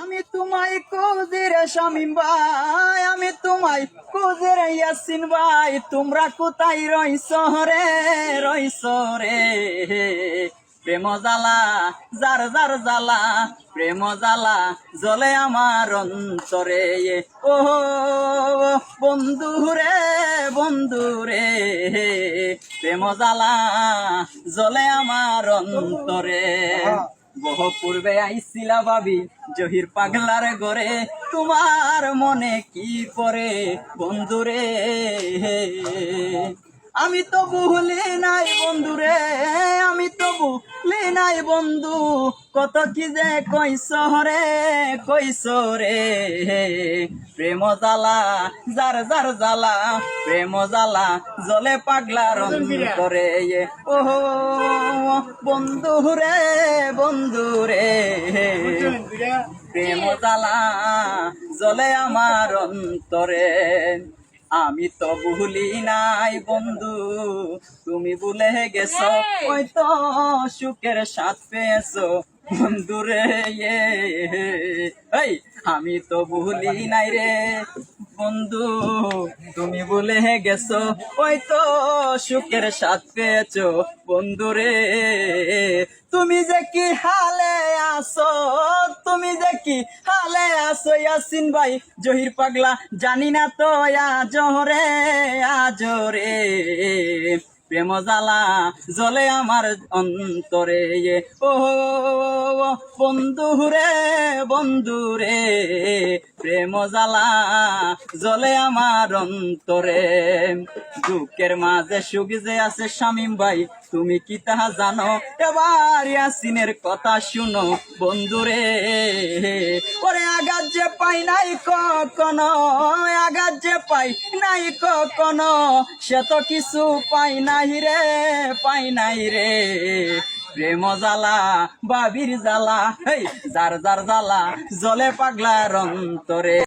আমি তোমায় কোজেরে শামিম ভাই, আমি তোমায় কোজেরে ইয়াসিন ভাই, তোমরা কোথায় রইছ রে প্রেম জ্বালা যার যার জ্বালা, প্রেম জ্বালা জ্বলে আমার অন্তরে। ও বন্ধু রে প্রেম জ্বালা জ্বলে আমার অন্তরে। বহু পূর্বে আইছিলা ভাবি জহির পাগলার ঘরে, তোমার মনে কি পড়ে বন্ধুরে। আমি তো ভুলি নাই বন্ধুরে, আমি তো ভুলি নাই বন্ধু, কত কি যে কইস রে প্রেম জ্বালা যার যার জ্বালা, প্রেম জ্বালা জলে পাগলার অন্তরে। ও বন্ধু রে প্রেম জ্বালা জলে আমার অন্তরে। আমি তো ভুলি নাই বন্ধু, তুমি ভুলে গেছো, ওই তো সুখের সাথ পেয়েছো বন্ধুরে। এই আমি তো ভুলি নাই রে বন্ধু, তুমি ভুলে গেছো, ওই তো সুখের সাথ পেয়েছো বন্ধুরে। তুমি যে কি হালে আসো, তুমি যে কি হালে আসো ইয়াসিন ভাই জহির পাগলা, জানি না তো আজ রে প্রেম জ্বালা জলে আমার অন্তরে। ও বন্ধু রে প্রেম জ্বালা জলে আমার অন্তরে। দুঃখের মাঝে সুখ যে আছে শামিম ভাই, তুমি কি তাহা জানো, এবার ইয়াসিনের কথা শুনো বন্ধুরে। ওরে আঘাত যে পাই নাই কখনো, আঘাত যে পাই নাই কখনো, সে তো কিছু পাই নাই রে প্রেম জ্বালা বাবির জ্বালা, যার যার জ্বালা জলে পাগলার অন্তরে।